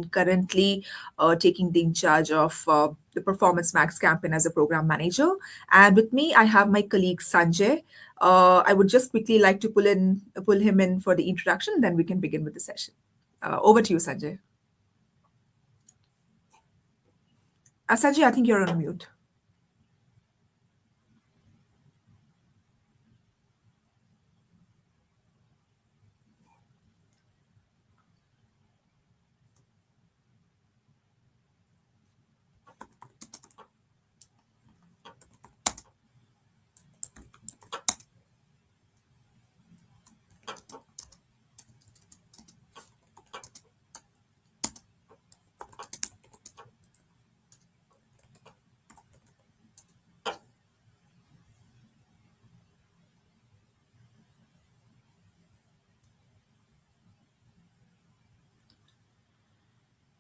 currently taking the in charge of the Performance Max campaign as a program manager. And with me, I have my colleague Sanjay. I would just quickly like to pull him in for the introduction, then we can begin with the session. Over to you, Sanjay. Sanjay, I think you're on mute.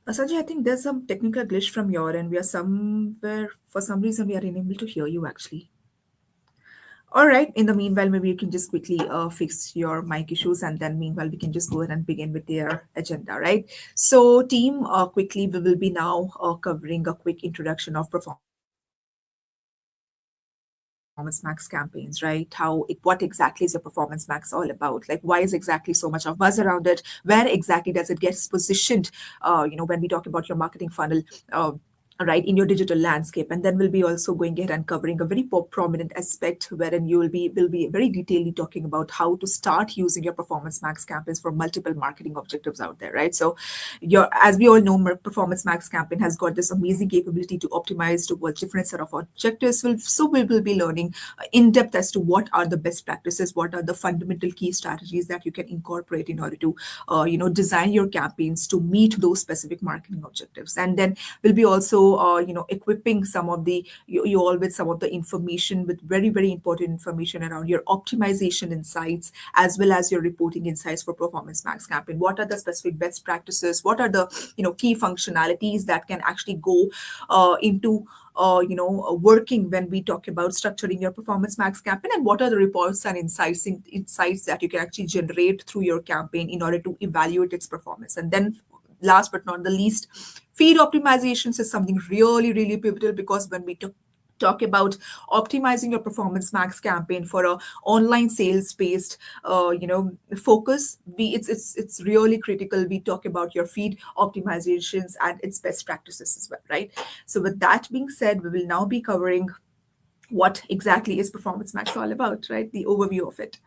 Sanjay, I think there's some technical glitch from your end. We are somewhere, for some reason, we are unable to hear you actually. All right. In the meanwhile, maybe you can just quickly fix your mic issues, and then meanwhile, we can just go ahead and begin with their agenda, right? So, team, quickly, we will be now covering a quick introduction of Performance Max campaigns, right? What exactly is a Performance Max all about? Like, why is exactly so much of buzz around it? Where exactly does it get positioned? When we talk about your marketing funnel, right, in your digital landscape. And then we'll be also going ahead and covering a very prominent aspect wherein will be very detailedly talking about how to start using your Performance Max campaigns for multiple marketing objectives out there, right? So as we all know, Performance Max campaign has got this amazing capability to optimize towards different set of objectives. We will be learning in depth as to what are the best practices, what are the fundamental key strategies that you can incorporate in order to design your campaigns to meet those specific marketing objectives. And then we'll be also equipping some of you all with some of the information, with very, very important information around your optimization insights as well as your reporting insights for Performance Max campaign. What are the specific best practices? What are the key functionalities that can actually go into working when we talk about structuring your Performance Max campaign, and what are the reports and insights that you can actually generate through your campaign in order to evaluate its performance. And then last but not the least, feed optimizations is something really, really pivotal, because when we talk about optimizing your Performance Max campaign for a online sales based focus, it's really critical we talk about your feed optimizations and its best practices as well, right? So with that being said, we will now be covering what exactly is Performance Max all about, right? The overview of it.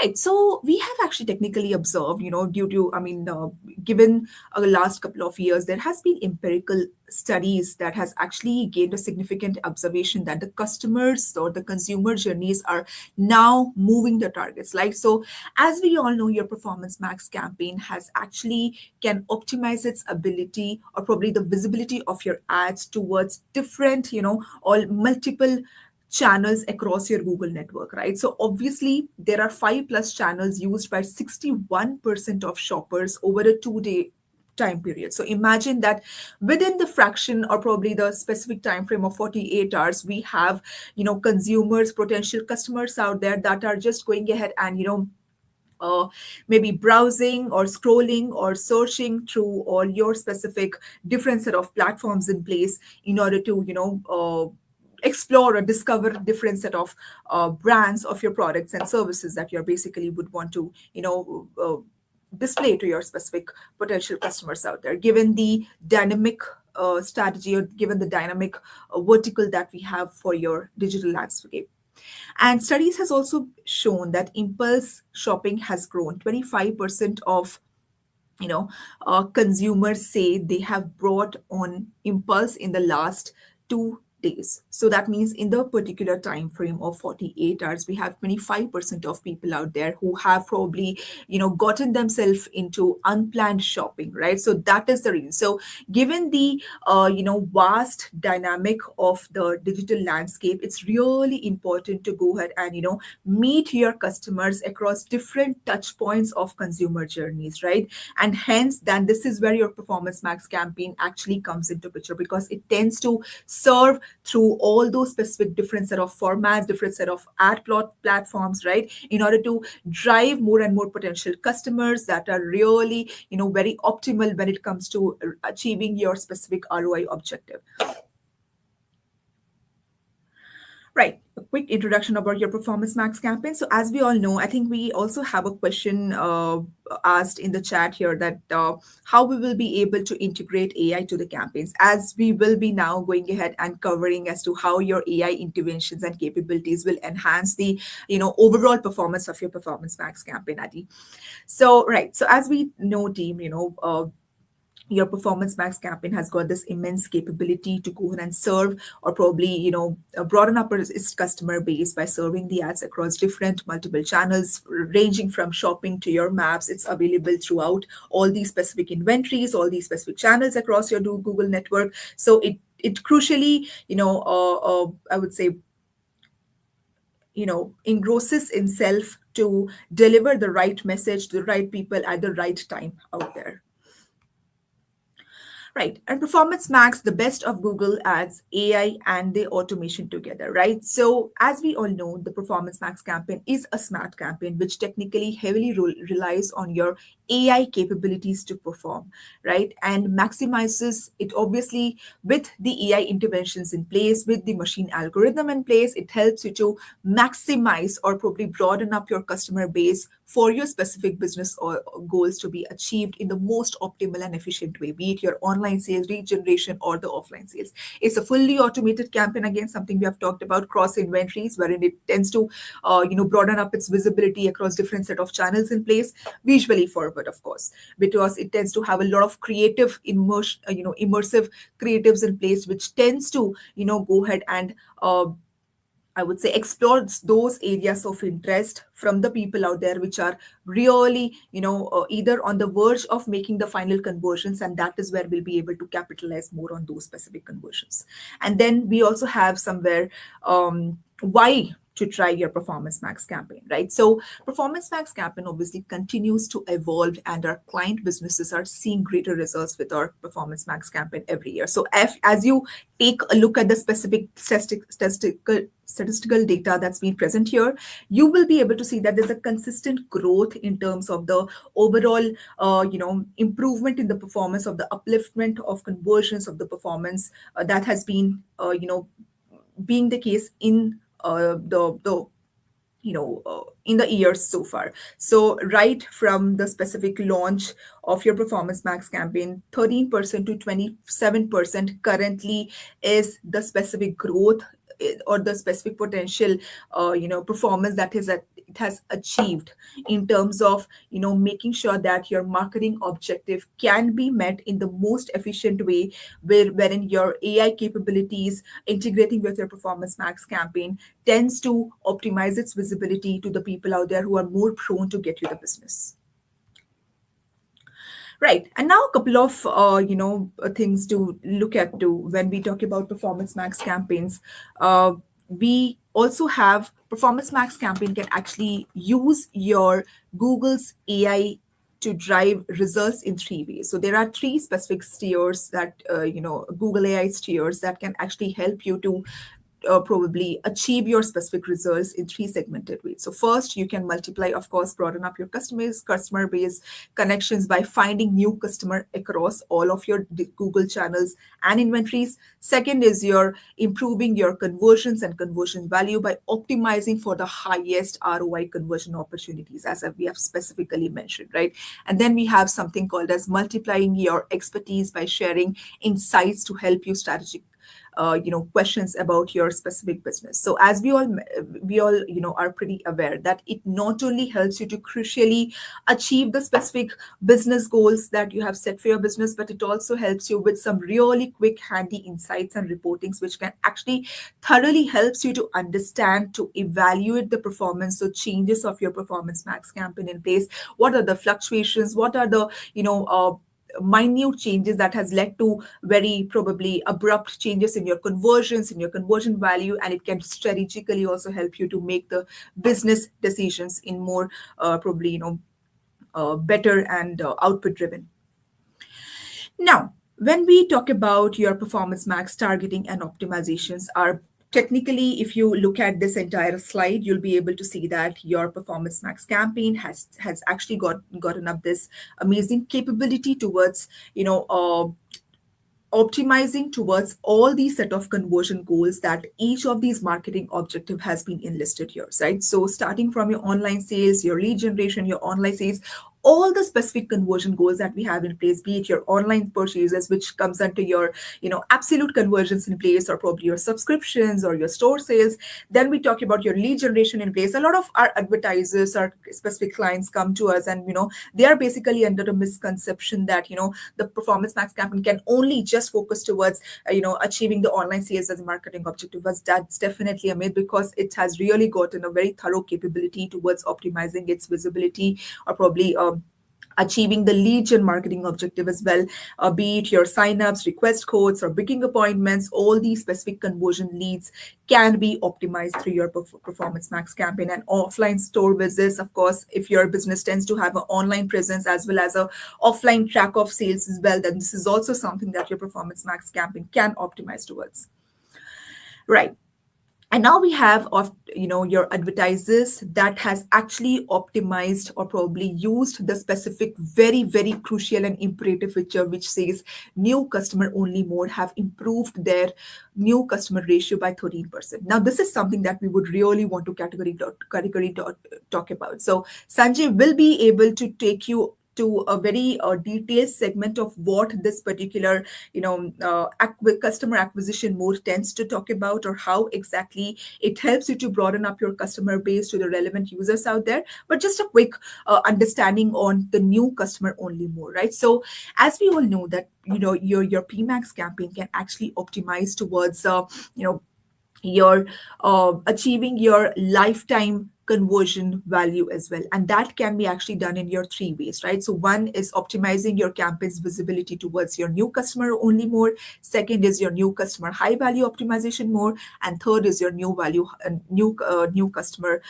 Right. So we have actually technically observed, due to, given the last couple of years, there has been empirical studies that has actually gained a significant observation that the customers or the consumer journeys are now moving the targets. Like, so as we all know, your Performance Max campaign has actually can optimize its ability or probably the visibility of your ads towards different, or multiple channels across your Google network, right? So obviously there are 5+ channels used by 61% of shoppers over a 2-day time period. So imagine that within the fraction or probably the specific time frame of 48 hours, we have, consumers, potential customers out there that are just going ahead and, maybe browsing or scrolling or searching through all your specific different set of platforms in place in order to explore or discover different set of brands of your products and services that you basically would want to display to your specific potential customers out there, given the dynamic strategy or given the dynamic vertical that we have for your digital landscape. And studies has also shown that impulse shopping has grown. 25% of consumers say they have brought on impulse in the last 2 days. So that means in the particular time frame of 48 hours, we have 25% of people out there who have probably, gotten themselves into unplanned shopping, right? So that is the reason. So given the, vast dynamic of the digital landscape, it's really important to go ahead and, meet your customers across different touch points of consumer journeys, right? And hence, then this is where your Performance Max campaign actually comes into picture, because it tends to serve through all those specific different set of formats, different set of ad plot platforms, right? In order to drive more and more potential customers that are really, very optimal when it comes to achieving your specific ROI objective. Right. A quick introduction about your Performance Max campaign. So, as we all know, I think we also have a question asked in the chat here that how we will be able to integrate AI to the campaigns, as we will be now going ahead and covering as to how your AI interventions and capabilities will enhance the, overall performance of your Performance Max campaign, Adi. So, right. So, as we know, team, your Performance Max campaign has got this immense capability to go ahead and serve, or probably, broaden up its customer base by serving the ads across different multiple channels, ranging from shopping to your maps. It's available throughout all these specific inventories, all these specific channels across your Google network. So it crucially, I would say, engrosses itself to deliver the right message to the right people at the right time out there. Right. And Performance Max, the best of Google Ads, AI, and the automation together, right? So, as we all know, the Performance Max campaign is a smart campaign which technically heavily relies on your AI capabilities to perform, right? And maximizes it obviously with the AI interventions in place, with the machine algorithm in place. It helps you to maximize or probably broaden up your customer base for your specific business or goals to be achieved in the most optimal and efficient way, be it your online sales, lead generation, or the offline sales. It's a fully automated campaign, again, something we have talked about, cross inventories, wherein it tends to, broaden up its visibility across different set of channels in place, visually forward, of course, because it tends to have a lot of creative, immersive creatives in place, which tends to, go ahead and I would say explore those areas of interest from the people out there, which are really, either on the verge of making the final conversions, and that is where we'll be able to capitalize more on those specific conversions. And then we also have somewhere why to try your Performance Max campaign, right? So Performance Max campaign obviously continues to evolve, and our client businesses are seeing greater results with our Performance Max campaign every year. So as you take a look at the specific statistical data that's been present here, you will be able to see that there's a consistent growth in terms of the overall, improvement in the performance of the upliftment of conversions of the performance that has been, being the case in the in the years so far. So right from the specific launch of your Performance Max campaign, 13% to 27% currently is the specific growth or the specific potential, performance that it has achieved in terms of, making sure that your marketing objective can be met in the most efficient way, wherein your AI capabilities integrating with your Performance Max campaign tends to optimize its visibility to the people out there who are more prone to get you the business. Right. And now a couple of, things to look at too when we talk about Performance Max campaigns. We also have Performance Max campaign can actually use your Google's AI to drive results in three ways. So there are three specific steers that, Google AI steers that can actually help you to probably achieve your specific results in three segmented ways. So first, you can multiply, of course, broaden up your customer base connections by finding new customer across all of your Google channels and inventories. Second is you're improving your conversions and conversion value by optimizing for the highest ROI conversion opportunities, as we have specifically mentioned, right? And then we have something called as multiplying your expertise by sharing insights to help you strategic questions about your specific business. So as we all are pretty aware that it not only helps you to crucially achieve the specific business goals that you have set for your business, but it also helps you with some really quick handy insights and reportings, which can actually thoroughly helps you to understand, to evaluate the performance or changes of your Performance Max campaign in place. What are the fluctuations? What are the minute changes that has led to very probably abrupt changes in your conversions, in your conversion value, and it can strategically also help you to make the business decisions in more probably better and output driven. Now, When we talk about your performance max targeting and optimizations are technically, if you look at this entire slide, you'll be able to see that your performance max campaign has actually gotten up this amazing capability towards, you know, optimizing towards all these set of conversion goals that each of these marketing objective has been enlisted here, right? So starting from your online sales, your lead generation, your online sales, all the specific conversion goals that we have in place, be it your online purchases, which comes under your, absolute conversions in place, or probably your subscriptions or your store sales. Then we talk about your lead generation in place. A lot of our advertisers, our specific clients come to us, and they are basically under a misconception that the performance max campaign can only just focus towards achieving the online sales as a marketing objective. But that's definitely a myth, because it has really gotten a very thorough capability towards optimizing its visibility, or probably achieving the lead gen marketing objective as well, be it your signups, request codes, or booking appointments. All these specific conversion leads can be optimized through your performance max campaign. And offline store visits, of course, if your business tends to have an online presence as well as a offline track of sales as well, then this is also something that your performance max campaign can optimize towards. Right. And now we have of your advertisers that has actually optimized or probably used the specific very very crucial and imperative feature, which says new customer only mode have improved their new customer ratio by 13%. Now this is something that we would really want to talk about. So Sanjay will be able to take you to a very detailed segment of what this particular customer acquisition mode tends to talk about, or how exactly it helps you to broaden up your customer base to the relevant users out there. But just a quick understanding on the new customer only mode, right? So as we all know that your PMax campaign can actually optimize towards your achieving your lifetime conversion value as well, and that can be actually done in your three ways, right? So one is optimizing your campaign's visibility towards your new customer only mode, second is your new customer high value optimization mode, and third is your new value new customer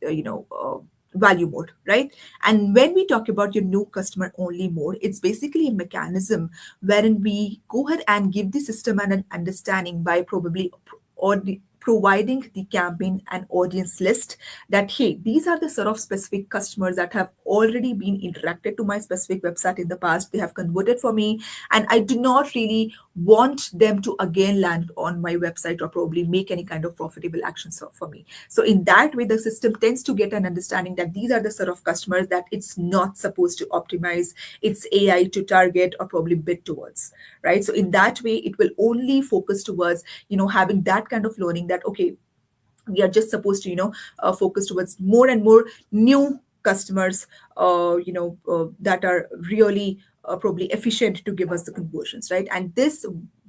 you know value mode, right? And when we talk about your new customer only mode, it's basically a mechanism wherein we go ahead and give the system an understanding by probably or providing the campaign an audience list that, hey, these are the sort of specific customers that have already been interacted to my specific website in the past. They have converted for me, and I do not really want them to again land on my website or probably make any kind of profitable actions for me. So in that way, the system tends to get an understanding that these are the sort of customers that it's not supposed to optimize its AI to target or probably bid towards, right? So in that way, it will only focus towards having that kind of learning that, okay, we are just supposed to focus towards more and more new customers that are really probably efficient to give us the conversions, right? And this,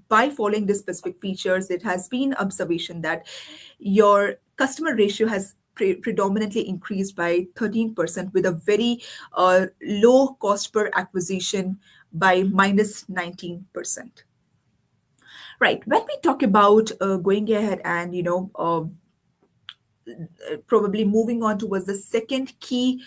by following this specific features, it has been observation that your customer ratio has predominantly increased by 13% with a very low cost per acquisition by minus 19%. Right. When we talk about going ahead and probably moving on towards the second key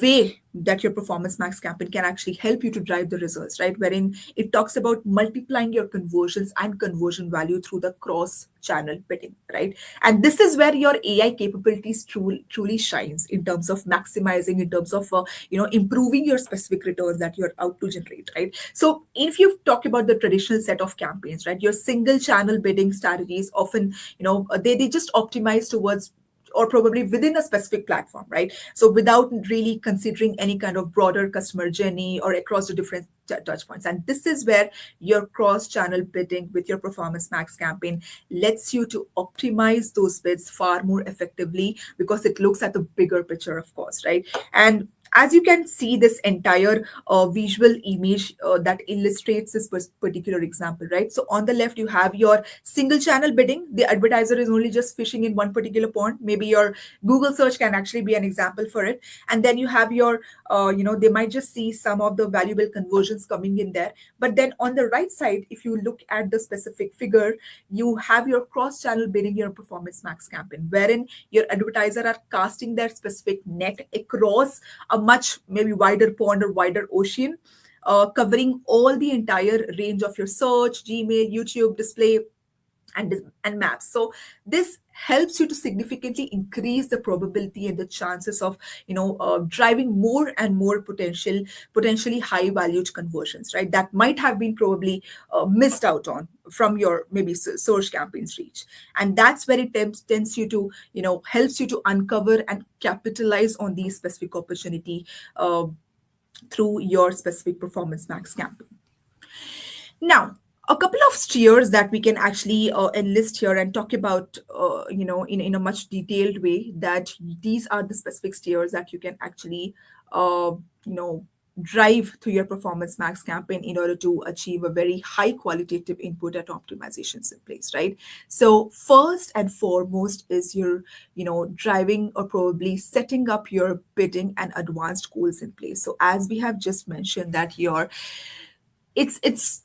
way that your performance max campaign can actually help you to drive the results, right? Wherein it talks about multiplying your conversions and conversion value through the cross channel bidding, right? And this is where your AI capabilities truly shines in terms of maximizing, in terms of improving your specific returns that you're out to generate, right? So if you talk about the traditional set of campaigns, right, your single channel bidding strategies often they just optimize towards or probably within a specific platform, right? So without really considering any kind of broader customer journey or across the different touch points. And this is where your cross-channel bidding with your Performance Max campaign lets you to optimize those bids far more effectively, because it looks at the bigger picture, of course, right? And as you can see this entire visual image that illustrates this particular example, right? So on the left, you have your single channel bidding. The advertiser is only just fishing in one particular pond. Maybe your Google search can actually be an example for it. And then you have your, they might just see some of the valuable conversions coming in there. But then on the right side, if you look at the specific figure, you have your cross channel bidding, your Performance Max campaign, wherein your advertiser are casting their specific net across a much maybe wider pond or wider ocean, covering all the entire range of your search, Gmail, YouTube, display, and maps. So this helps you to significantly increase the probability and the chances of driving more and more potentially high valued conversions, right, that might have been probably missed out on from your maybe search campaigns reach. And that's where it tends you to helps you to uncover and capitalize on these specific opportunity through your specific performance max campaign. Now, a couple of steers that we can actually enlist here and talk about, in a much detailed way, that these are the specific steers that you can actually, you know, drive through your performance max campaign in order to achieve a very high qualitative input and optimizations in place, right? So first and foremost is your, driving or probably setting up your bidding and advanced goals in place. So as we have just mentioned that it's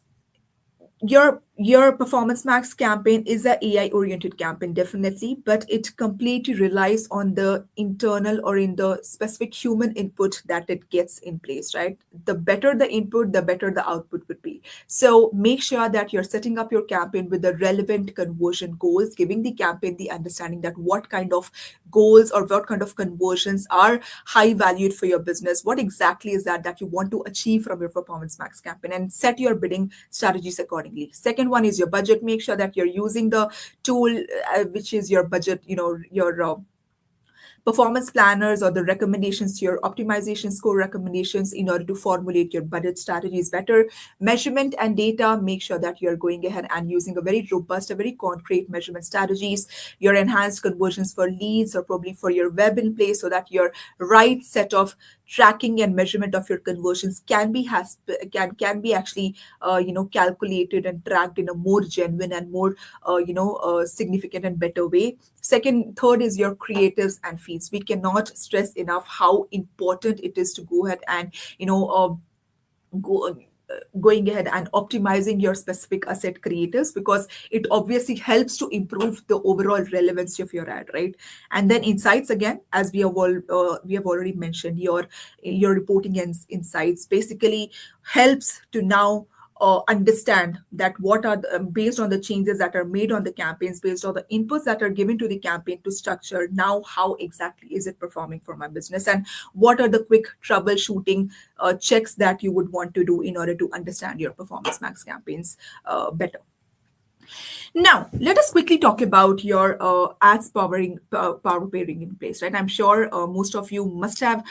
your performance max campaign is a AI oriented campaign, definitely, but it completely relies on the internal or in the specific human input that it gets in place, right? The better the input, the better the output would be. So make sure that you're setting up your campaign with the relevant conversion goals, giving the campaign the understanding that what kind of goals or what kind of conversions are high valued for your business. What exactly is that you want to achieve from your performance max campaign, and set your bidding strategies accordingly. Second one is your budget. Make sure that you're using the tool, which is your budget, your performance planners or the recommendations to your optimization score recommendations in order to formulate your budget strategies better. Measurement and data, make sure that you're going ahead and using a very robust, a very concrete measurement strategies, your enhanced conversions for leads or probably for your web in place, so that your right set of tracking and measurement of your conversions can be actually calculated and tracked in a more genuine and more significant and better way. Third is your creatives and feeds. We cannot stress enough how important it is to go ahead and go going ahead and optimizing your specific asset creators, because it obviously helps to improve the overall relevancy of your ad, right? And then insights, again, as we have already mentioned, your reporting and insights basically helps to now understand that what are based on the changes that are made on the campaigns, based on the inputs that are given to the campaign to structure, now how exactly is it performing for my business, and what are the quick troubleshooting checks that you would want to do in order to understand your performance max campaigns better. Now, let us quickly talk about your ads power pairing in place, right? I'm sure most of you must have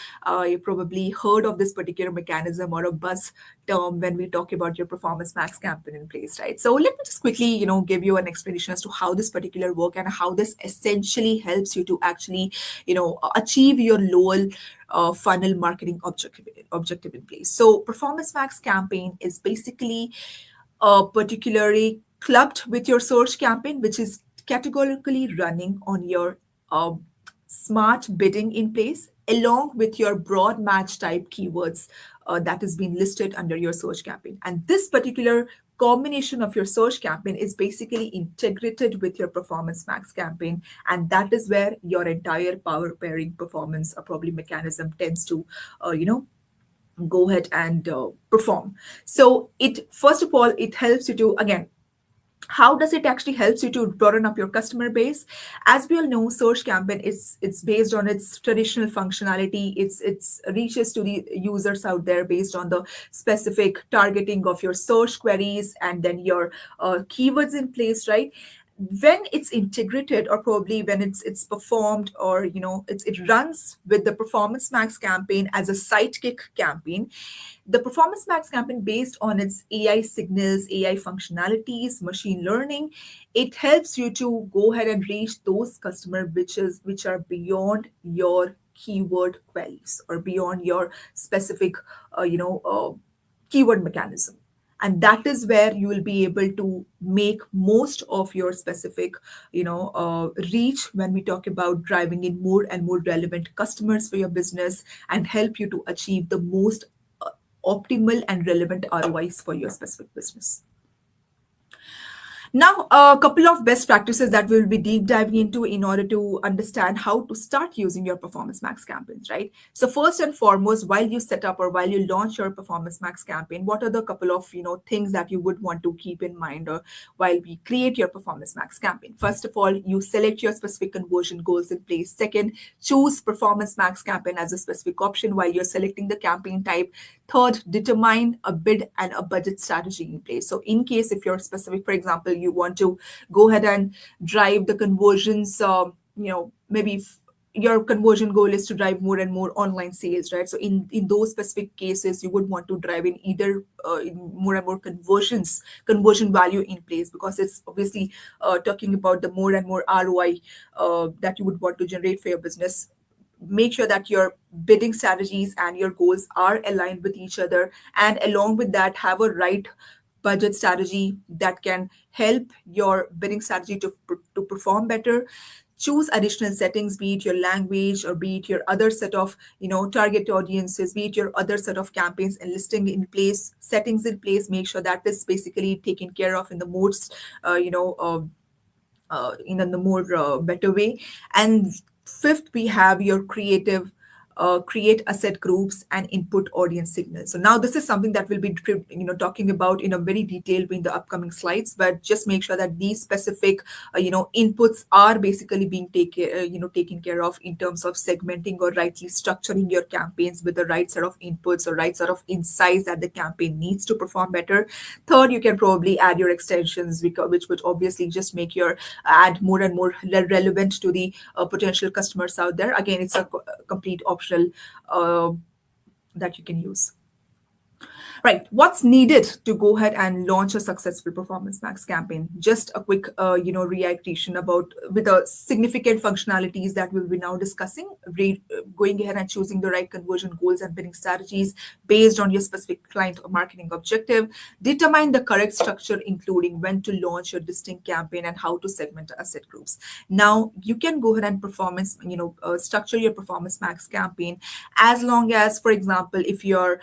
you probably heard of this particular mechanism or a buzz term when we talk about your performance max campaign in place, right? So let me just quickly, give you an explanation as to how this particular work and how this essentially helps you to actually, achieve your lower funnel marketing objective in place. So performance max campaign is basically particularly clubbed with your search campaign, which is categorically running on your smart bidding in place, along with your broad match type keywords that is being listed under your search campaign. And this particular combination of your search campaign is basically integrated with your performance max campaign, and that is where your entire power pairing performance probably mechanism tends to go ahead and perform. So it first of all, it helps you to, again, how does it actually helps you to broaden up your customer base? As we all know, search campaign is it's based on its traditional functionality. It's reaches to the users out there based on the specific targeting of your search queries and then your keywords in place, right? When it's integrated, or probably when it's performed, or it runs with the performance max campaign as a sidekick campaign, the performance max campaign, based on its AI signals, AI functionalities, machine learning, it helps you to go ahead and reach those customers which are beyond your keyword queries or beyond your specific keyword mechanism. And that is where you will be able to make most of your specific reach when we talk about driving in more and more relevant customers for your business, and help you to achieve the most optimal and relevant ROIs for your specific business. Now, a couple of best practices that we'll be deep diving into in order to understand how to start using your Performance Max campaigns, right? So, first and foremost, while you set up or while you launch your Performance Max campaign, what are the couple of things that you would want to keep in mind or while we create your Performance Max campaign? First of all, you select your specific conversion goals in place. Second, choose Performance Max campaign as a specific option while you're selecting the campaign type. Third, determine a bid and a budget strategy in place. So, in case if you're specific, for example, you want to go ahead and drive the conversions, maybe your conversion goal is to drive more and more online sales, right? So, in those specific cases, you would want to drive in either in more and more conversion value in place because it's obviously talking about the more and more ROI that you would want to generate for your business. Make sure that your bidding strategies and your goals are aligned with each other, and along with that have a right budget strategy that can help your bidding strategy to perform better. Choose additional settings, be it your language or be it your other set of target audiences, be it your other set of campaigns and listing in place, settings in place. Make sure that is basically taken care of in the most in a more better way. And fifth, we have your create asset groups and input audience signals. So now this is something that we'll be talking about in a very detailed way in the upcoming slides, but just make sure that these specific inputs are basically being taken care of in terms of segmenting or rightly structuring your campaigns with the right set of inputs or right set of insights that the campaign needs to perform better. Third, you can probably add your extensions, which would obviously just make your ad more and more relevant to the potential customers out there. Again, it's a complete optional uh, that you can use. Right. What's needed to go ahead and launch a successful Performance Max campaign? Just a quick, reiteration about with the significant functionalities that we'll be now discussing. Going ahead and choosing the right conversion goals and bidding strategies based on your specific client or marketing objective. Determine the correct structure, including when to launch your distinct campaign and how to segment asset groups. Now you can go ahead and structure your Performance Max campaign as long as, for example, if you're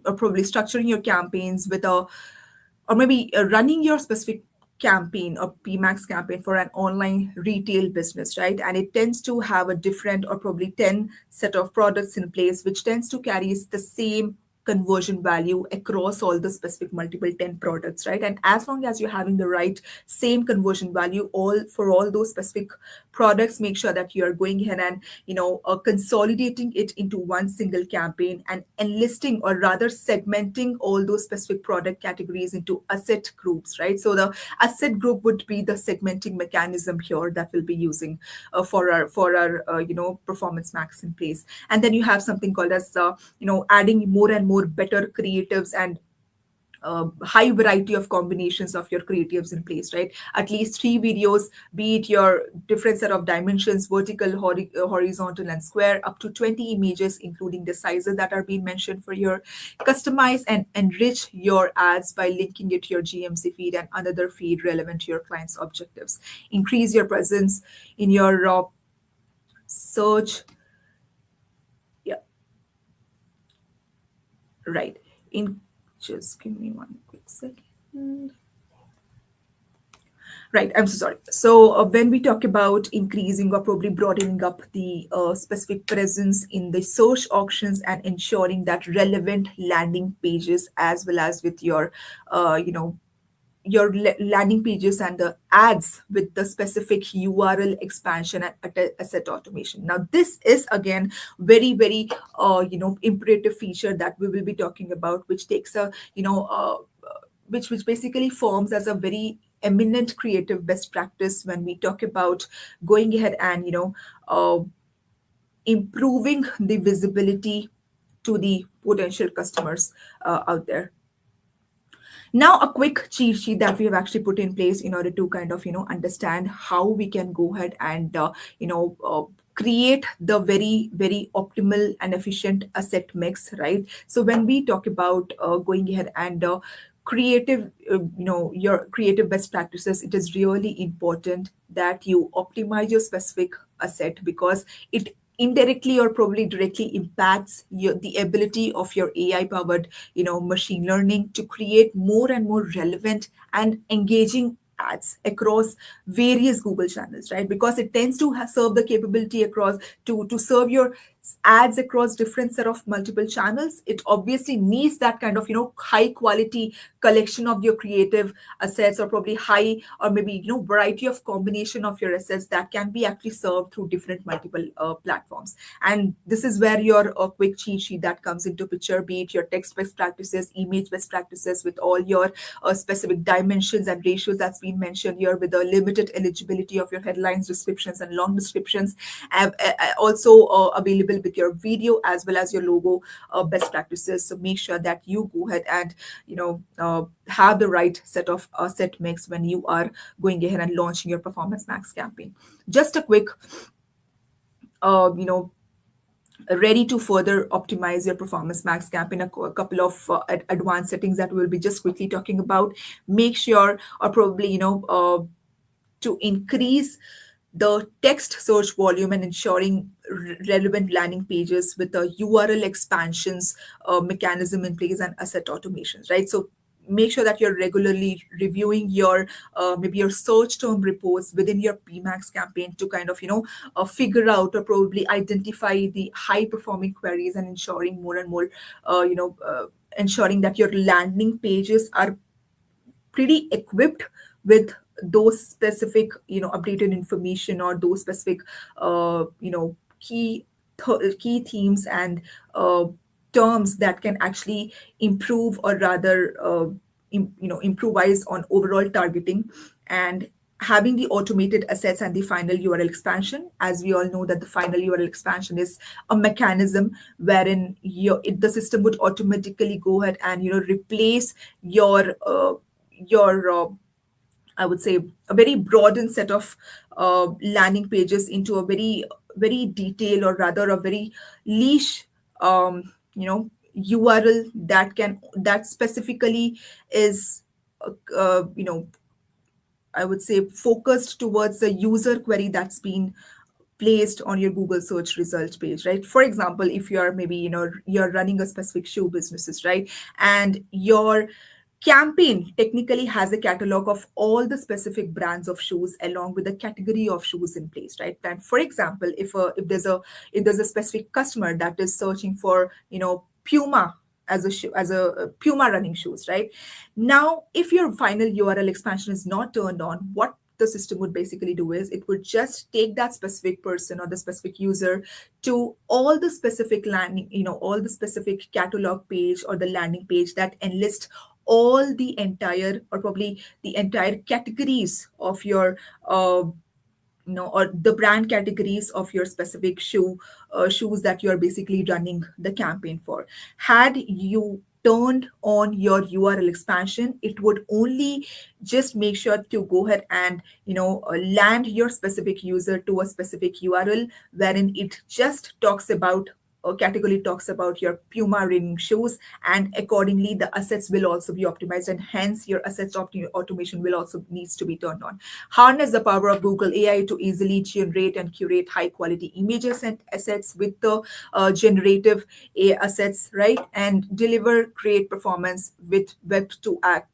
or probably structuring your campaigns with a or maybe running your specific campaign or PMax campaign for an online retail business, right? And it tends to have a different or probably 10 set of products in place, which tends to carry the same conversion value across all the specific multiple 10 products, right? And as long as you're having the right same conversion value all for all those specific products, make sure that you are going ahead and consolidating it into one single campaign and enlisting or rather segmenting all those specific product categories into asset groups, right? So the asset group would be the segmenting mechanism here that we'll be using for our Performance Max in place. And then you have something called as adding more and more better creatives and high variety of combinations of your creatives in place, right? At least 3 videos, be it your different set of dimensions, vertical, horizontal, and square, up to 20 images, including the sizes that are being mentioned for your customize and enrich your ads by linking it to your GMC feed and another feed relevant to your client's objectives. Increase your presence in your search. Yeah, right. In just give me one quick second. Right, I'm so sorry. So, when we talk about increasing or probably broadening up the specific presence in the search auctions and ensuring that relevant landing pages, as well as with your, landing pages and the ads with the specific URL expansion and asset automation. Now, this is again very, very, imperative feature that we will be talking about, which takes a, which basically forms as a very eminent creative best practice when we talk about going ahead and improving the visibility to the potential customers out there. Now, a quick cheat sheet that we have actually put in place in order to kind of understand how we can go ahead and create the very, very optimal and efficient asset mix, right? So when we talk about going ahead and creative your creative best practices, it is really important that you optimize your specific asset because it indirectly or probably directly impacts the ability of your AI powered, machine learning to create more and more relevant and engaging ads across various Google channels, right? Because it tends to serve the capability across to serve your ads across different set of multiple channels. It obviously needs that kind of high quality collection of your creative assets, or probably high or maybe variety of combination of your assets that can be actually served through different multiple platforms. And this is where your quick cheat sheet that comes into picture, be it your text best practices, image best practices, with all your specific dimensions and ratios that's been mentioned here, with the limited eligibility of your headlines, descriptions, and long descriptions, also available with your video as well as your logo best practices. So make sure that you go ahead and have the right set of set mix when you are going ahead and launching your Performance Max campaign. Just a quick you know ready to further optimize your Performance Max campaign, a couple of advanced settings that we'll be just quickly talking about. Make sure, or probably to increase the text search volume and ensuring relevant landing pages with a URL expansions mechanism in place, and asset automations, right? So make sure that you're regularly reviewing your maybe your search term reports within your PMax campaign to kind of figure out or probably identify the high performing queries, and ensuring more and more ensuring that your landing pages are pretty equipped with those specific updated information, or those specific key themes and uh, terms that can actually improve, or rather improvise on overall targeting. And having the automated assets and the final URL expansion, as we all know that the final URL expansion is a mechanism wherein the system would automatically go ahead and replace your I would say a very broadened set of landing pages into a very detailed, or rather a very leash URL that specifically is I would say focused towards the user query that's been placed on your Google search result page, right? For example, if you're maybe you're running a specific shoe businesses, right, and your campaign technically has a catalog of all the specific brands of shoes along with the category of shoes in place, right? And for example, if there's a specific customer that is searching for Puma as a shoe, as a Puma running shoes, right? Now if your final URL expansion is not turned on, what the system would basically do is it would just take that specific person or the specific user to all the specific landing, all the specific catalog page or the landing page that enlist all the entire, or probably the entire categories of your or the brand categories of your specific shoes that you are basically running the campaign for. Had you turned on your URL expansion, it would only just make sure to go ahead and land your specific user to a specific URL wherein it just talks about, or category talks about, your Puma running shoes, and accordingly the assets will also be optimized, and hence your assets automation will also needs to be turned on. Harness the power of Google AI to easily generate and curate high quality images and assets with the generative AI assets, right? And deliver great performance with web to app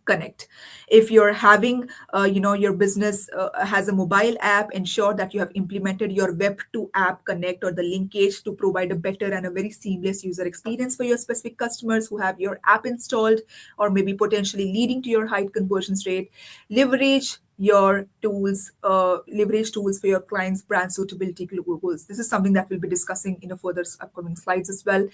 connect. If you're having your business has a mobile app, ensure that you have implemented your web to app connect or the linkage to provide a better and a very seamless user experience for your specific customers who have your app installed, or maybe potentially leading to your high conversions rate. Leverage tools for your clients brand suitability goals. This is something that we'll be discussing in a further upcoming slides as well.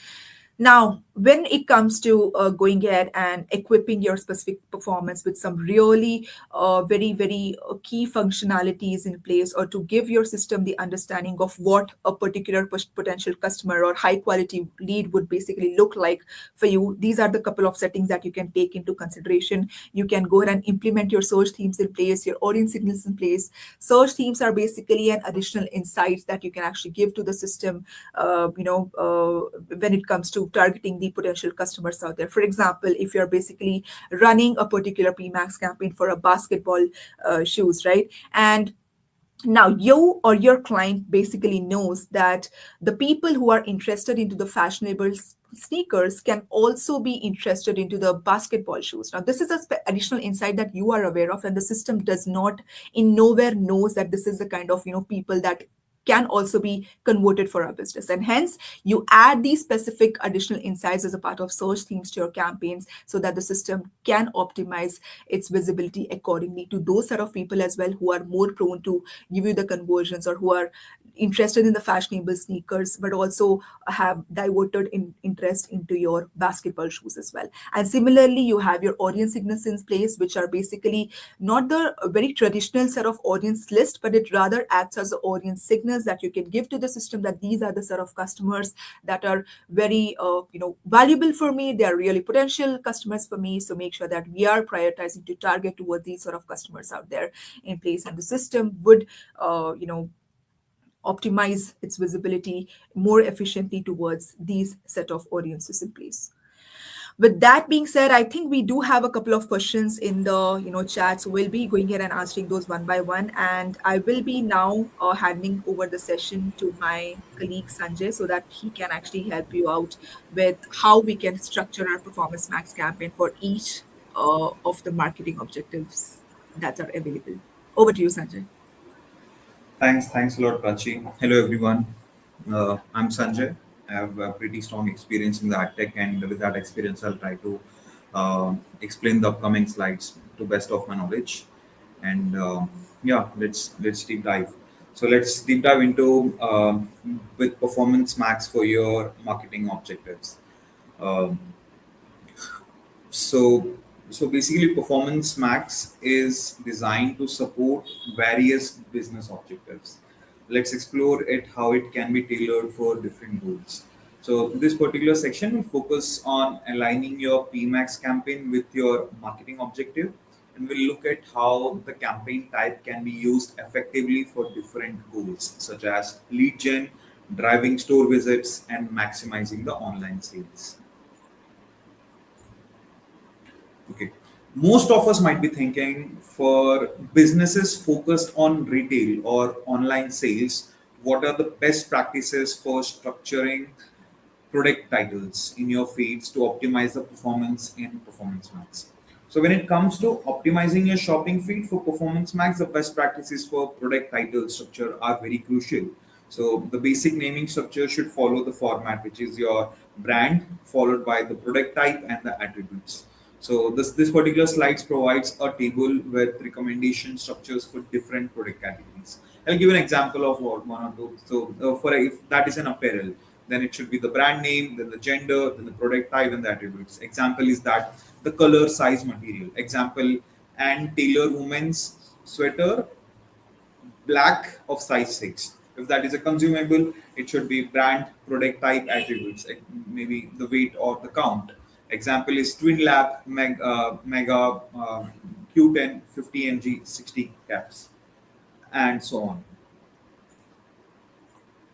Now, when it comes to going ahead and equipping your specific performance with some really very key functionalities in place, or to give your system the understanding of what a particular potential customer or high quality lead would basically look like for you, these are the couple of settings that you can take into consideration. You can go ahead and implement your search themes in place, your audience signals in place. Search themes are basically an additional insights that you can actually give to the system when it comes to targeting the potential customers out there. For example, if you're basically running a particular PMax campaign for a basketball shoes, right? And Now you or your client basically knows that the people who are interested into the fashionable sneakers can also be interested into the basketball shoes. Now this is a additional insight that you are aware of, and the system does not in nowhere knows that this is the kind of people that can also be converted for our business, and hence you add these specific additional insights as a part of search themes to your campaigns so that the system can optimize its visibility accordingly to those set of people as well who are more prone to give you the conversions, or who are interested in the fashionable sneakers but also have diverted interest into your basketball shoes as well. And similarly, you have your audience signals in place, which are basically not the very traditional set of audience list, but it rather acts as the audience signals that you can give to the system that these are the set of customers that are very valuable for me. They are really potential customers for me, so make sure that we are prioritizing to target towards these sort of customers out there in place, and the system would optimize its visibility more efficiently towards these set of audiences in place. With that being said, I think we do have a couple of questions in the chat, so we'll be going ahead and answering those one by one. And I will be now handing over the session to my colleague Sanjay so that he can actually help you out with how we can structure our Performance Max campaign for each of the marketing objectives that are available. Over to you, Sanjay. Thanks a lot, Prachi. Hello, everyone. I'm Sanjay. I have a pretty strong experience in the ad tech, and with that experience, I'll try to explain the upcoming slides to best of my knowledge. And yeah, let's deep dive. So let's deep dive into with Performance Max for your marketing objectives. Um, so, so basically, Performance Max is designed to support various business objectives. Let's explore it how it can be tailored for different goals. So, this particular section will focus on aligning your PMax campaign with your marketing objective, and we'll look at how the campaign type can be used effectively for different goals, such as lead gen, driving store visits, and maximizing the online sales. Okay. Most of us might be thinking for businesses focused on retail or online sales, what are the best practices for structuring product titles in your feeds to optimize the performance in Performance Max? So when it comes to optimizing your shopping feed for Performance Max, the best practices for product title structure are very crucial. So the basic naming structure should follow the format, which is your brand followed by the product type and the attributes. So this particular slides provides a table with recommendation structures for different product categories. I'll give an example of what one or two. So for if that is an apparel, then it should be the brand name, then the gender, then the product type, and the attributes. Example is that the color, size, material. Example, and tailor women's sweater black of size 6. If that is a consumable, it should be brand, product type, attributes, maybe the weight or the count. Example is Twin Lab Mega Q10 50 mg 60 caps, and so on.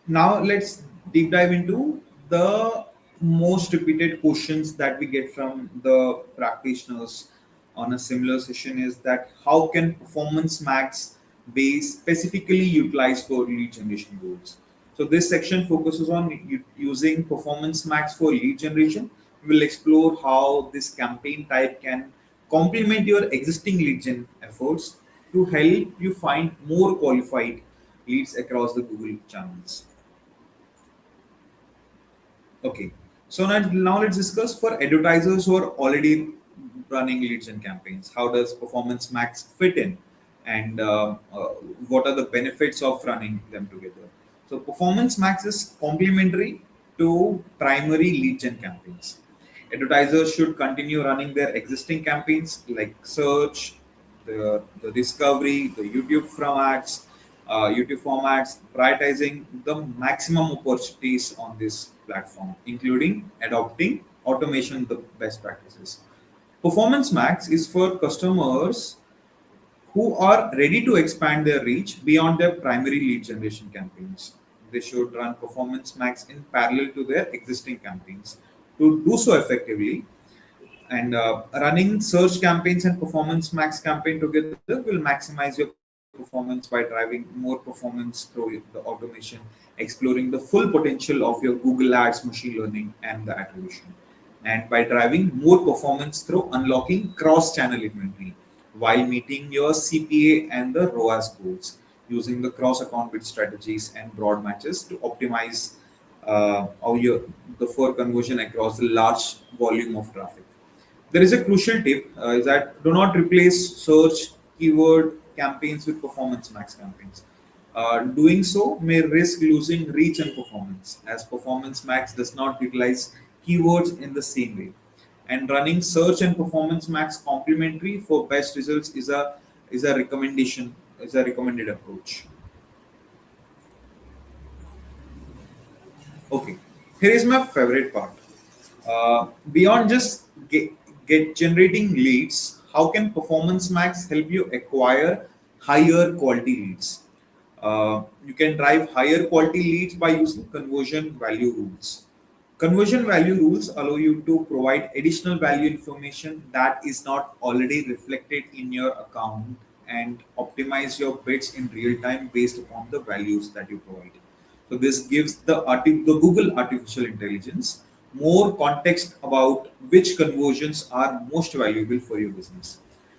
Now let's deep dive into the most repeated questions that we get from the practitioners on a similar session is that how can Performance Max be specifically utilized for lead generation goals? So this section focuses on using Performance Max for lead generation. We will explore how this campaign type can complement your existing lead gen efforts to help you find more qualified leads across the Google channels. Okay. So now let's discuss for advertisers who are already running leads and campaigns. How does Performance Max fit in, and what are the benefits of running them together? So Performance Max is complementary to primary lead gen campaigns. Advertisers should continue running their existing campaigns like search, the discovery, the YouTube formats, prioritizing the maximum opportunities on this platform, including adopting automation, the best practices. Performance Max is for customers who are ready to expand their reach beyond their primary lead generation campaigns. They should run Performance Max in parallel to their existing campaigns. To do so effectively, and running search campaigns and Performance Max campaign together will maximize your performance by driving more performance through the automation, exploring the full potential of your Google Ads, machine learning, and the attribution. And by driving more performance through unlocking cross channel inventory while meeting your CPA and the ROAS goals using the cross account bid strategies and broad matches to optimize how your the for conversion across the large volume of traffic. There is a crucial tip is that do not replace search keyword campaigns with performance max campaigns. Doing so may risk losing reach and performance, as performance max does not utilize keywords in the same way. And running search and performance max complementary for best results is a recommendation is a recommended approach. Okay, here is my favorite part. Beyond just get generating leads, how can Performance Max help you acquire higher quality leads? You can drive higher quality leads by using conversion value rules. Conversion value rules allow you to provide additional value information that is not already reflected in your account and optimize your bids in real time based upon the values that you provide. So this gives the Google artificial intelligence more context about which conversions are most valuable for your business.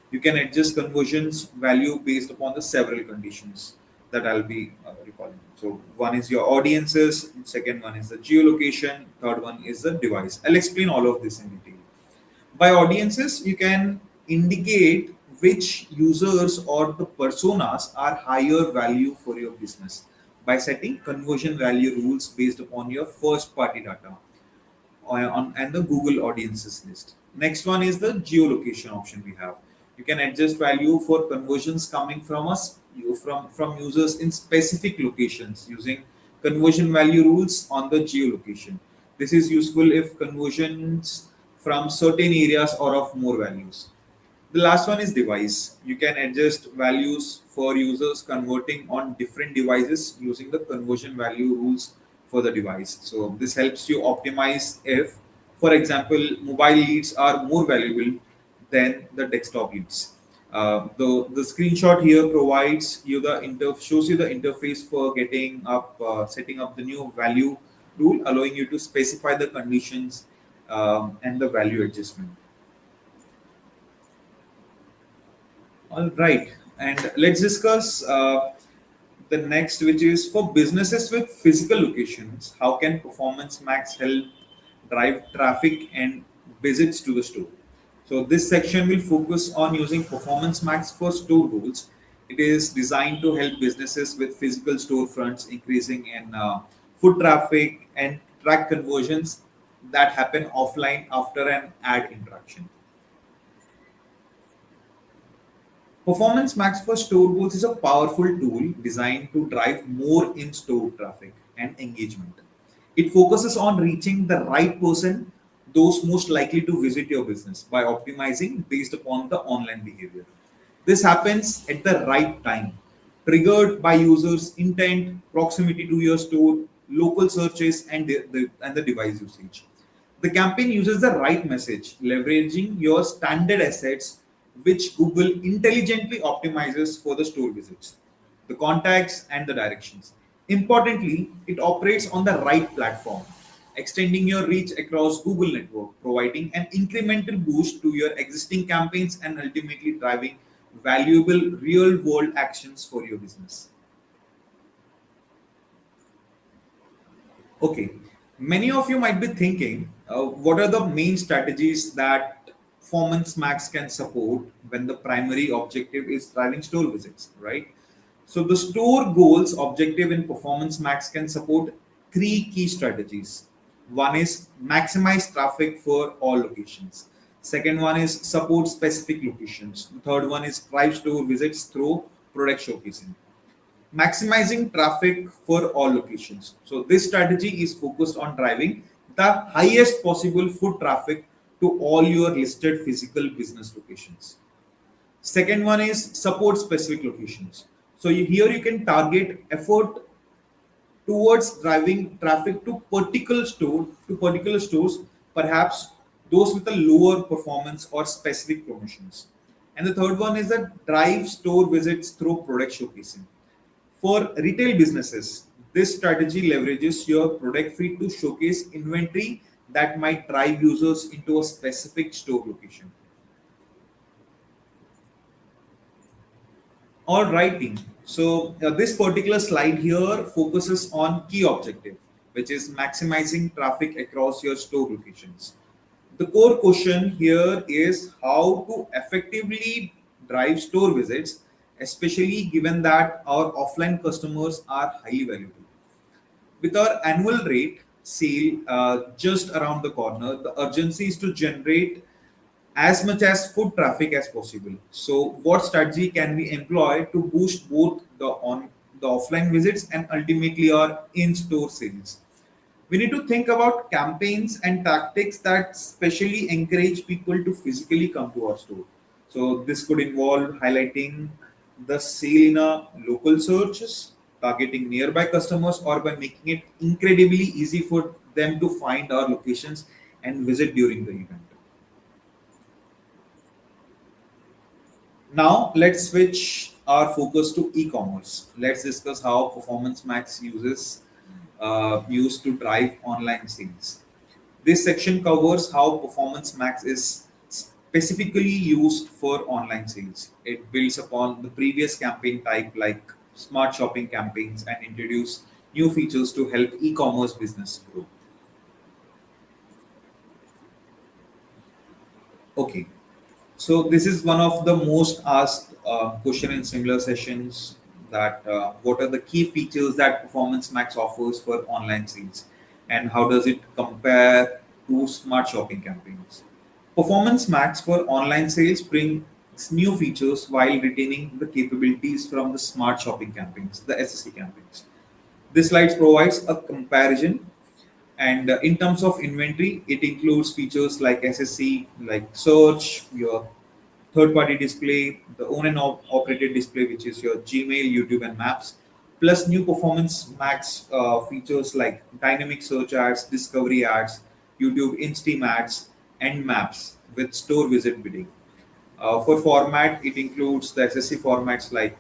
You can adjust conversions value based upon the several conditions that I'll be recalling. So one is your audiences, second one is the geolocation, third one is the device. I'll explain all of this in detail. By audiences, you can indicate which users or the personas are higher value for your business by setting conversion value rules based upon your first party data and the Google audiences list. Next one is the geolocation option we have. You can adjust value for conversions coming from us from users in specific locations using conversion value rules on the geolocation. This is useful if conversions from certain areas or of more values. The last one is device. You can adjust values for users converting on different devices using the conversion value rules for the device. So this helps you optimize if, for example, mobile leads are more valuable than the desktop leads. The screenshot here provides you the shows you the interface for getting up setting up the new value rule, allowing you to specify the conditions and the value adjustment. All right, and let's discuss the next, which is for businesses with physical locations. How can Performance Max help drive traffic and visits to the store? So this section will focus on using Performance Max for store goals. It is designed to help businesses with physical storefronts increasing in foot traffic and track conversions that happen offline after an ad interaction. Performance Max for Store Goals is a powerful tool designed to drive more in store traffic and engagement. It focuses on reaching the right person, those most likely to visit your business, by optimizing based upon the online behavior. This happens at the right time, triggered by users' intent, proximity to your store, local searches, and and the device usage. The campaign uses the right message, leveraging your standard assets, which Google intelligently optimizes for the store visits, the contacts, and the directions. Importantly, it operates on the right platform, extending your reach across Google network, providing an incremental boost to your existing campaigns and ultimately driving valuable real world actions for your business. Okay, many of you might be thinking, what are the main strategies that Performance Max can support when the primary objective is driving store visits, right? So the store goals objective in Performance Max can support three key strategies. One is maximize traffic for all locations. Second one is support specific locations. The third one is drive store visits through product showcasing. Maximizing traffic for all locations. So this strategy is focused on driving the highest possible foot traffic to all your listed physical business locations. Second one is support specific locations. So here you can target effort towards driving traffic to particular stores, perhaps those with a lower performance or specific promotions. And the third one is that drive store visits through product showcasing. For retail businesses, this strategy leverages your product feed to showcase inventory that might drive users into a specific store location. All right, team. So this particular slide here focuses on key objective, which is maximizing traffic across your store locations. The core question here is how to effectively drive store visits, especially given that our offline customers are highly valuable. With our annual rate sale just around the corner, the urgency is to generate as much as foot traffic as possible. So, what strategy can we employ to boost both the offline visits and ultimately our in-store sales? We need to think about campaigns and tactics that specially encourage people to physically come to our store. So this could involve highlighting the sale in a local searches, targeting nearby customers, or by making it incredibly easy for them to find our locations and visit during the event. Now let's switch our focus to e-commerce. Let's discuss how Performance Max used to drive online sales. This section covers how Performance Max is specifically used for online sales. It builds upon the previous campaign type like smart shopping campaigns and introduce new features to help e-commerce business grow. Okay, so this is one of the most asked question in similar sessions that what are the key features that Performance Max offers for online sales and how does it compare to smart shopping campaigns? Performance Max for online sales brings new features while retaining the capabilities from the smart shopping campaigns, the SSC campaigns. This slide provides a comparison and in terms of inventory, it includes features like SSC, like search, your third party display, the own and operated display, which is your Gmail, YouTube, and Maps, plus new Performance Max features like dynamic search ads, discovery ads, YouTube in-stream ads, and maps with store visit bidding. For format, it includes the SSC formats like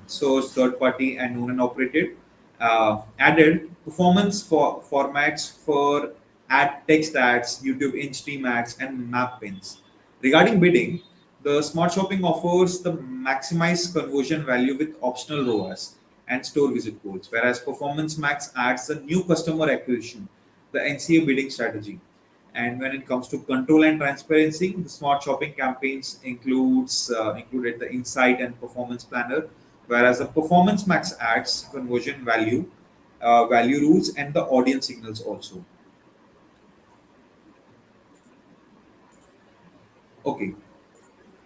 source, third party, and known and operated. Added performance for formats for ad text ads, YouTube in-stream ads, and map pins. Regarding bidding, the smart shopping offers the maximized conversion value with optional ROAS and store visit goals, whereas Performance Max adds the new customer acquisition, the NCA bidding strategy. And when it comes to control and transparency, the smart shopping campaigns included the insight and performance planner, whereas the Performance Max adds conversion value rules, and the audience signals also. Okay,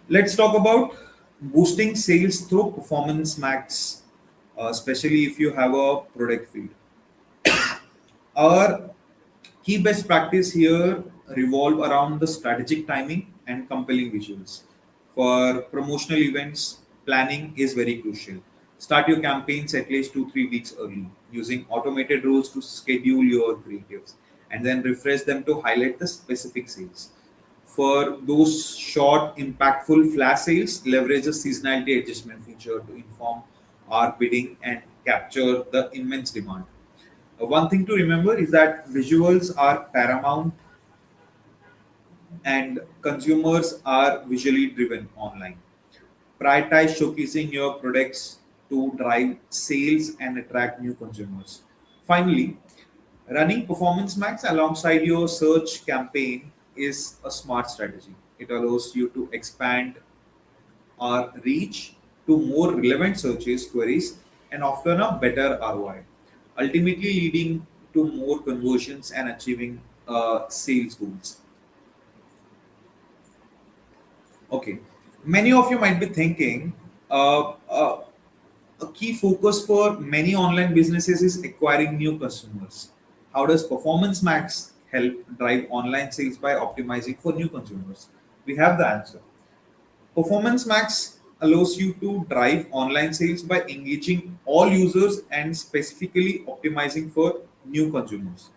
let's talk about boosting sales through Performance Max, especially if you have a product feed. Our key best practice here revolve around the strategic timing and compelling visuals. For promotional events, planning is very crucial. Start your campaigns at least 2 3 weeks early, using automated rules to schedule your creatives, and then refresh them to highlight the specific sales. For those short, impactful flash sales, leverage a seasonality adjustment feature to inform our bidding and capture the immense demand. One thing to remember is that visuals are paramount and consumers are visually driven online. Prioritize showcasing your products to drive sales and attract new consumers. Finally, running Performance Max alongside your search campaign is a smart strategy. It allows you to expand our reach to more relevant searches queries and often a better ROI, ultimately leading to more conversions and achieving sales goals. Okay, many of you might be thinking a key focus for many online businesses is acquiring new customers. How does Performance Max help drive online sales by optimizing for new consumers? We have the answer. Performance Max allows you to drive online sales by engaging all users and specifically optimizing for new consumers.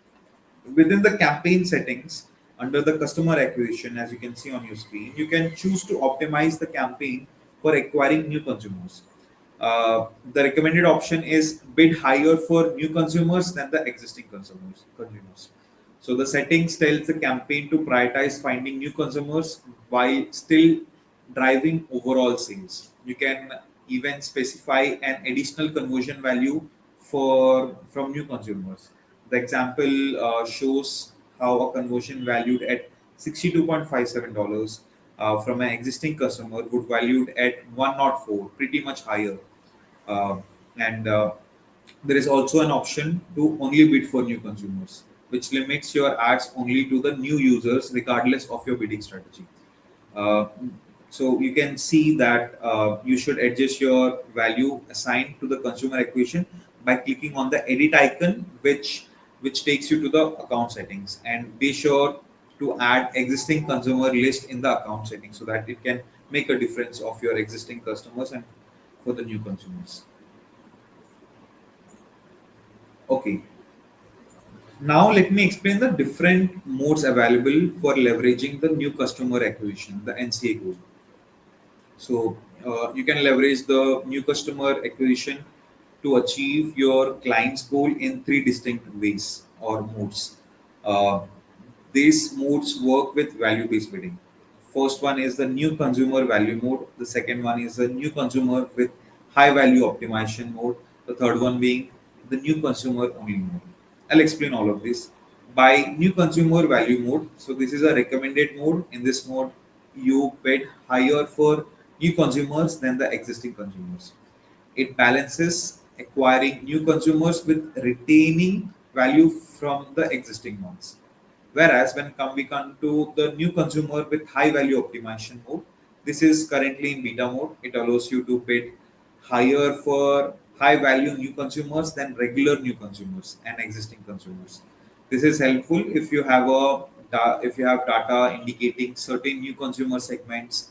Within the campaign settings, Under the customer acquisition, as you can see on your screen, you can choose to optimize the campaign for acquiring new consumers. The recommended option is bid higher for new consumers than the existing consumers. So the settings tells the campaign to prioritize finding new consumers while still driving overall sales. You can even specify an additional conversion value for from new consumers. The example shows how a conversion valued at $62.57 from an existing customer would valued at 104, pretty much higher. Uh, and There is also an option to only bid for new consumers, which limits your ads only to the new users, regardless of your bidding strategy. Uh, so you can see that you should adjust your value assigned to the consumer acquisition by clicking on the edit icon, which takes you to the account settings. And be sure to add existing consumer list in the account settings so that it can make a difference of your existing customers and for the new consumers. Okay, now let me explain the different modes available for leveraging the new customer acquisition, the NCA goal. So you can leverage the new customer acquisition to achieve your client's goal in three distinct ways or modes. Uh, these modes work with value-based bidding. First one is the new consumer value mode. The second one is the new consumer with high value optimization mode. The third one being the new consumer only mode. I'll explain all of this. By new consumer value mode, so this is a recommended mode. In this mode, you bid higher for new consumers than the existing consumers. It balances acquiring new consumers with retaining value from the existing ones. Whereas we come to the new consumer with high value optimization mode, this is currently in beta mode. It allows you to bid higher for high value new consumers than regular new consumers and existing consumers. This is helpful if you have if you have data indicating certain new consumer segments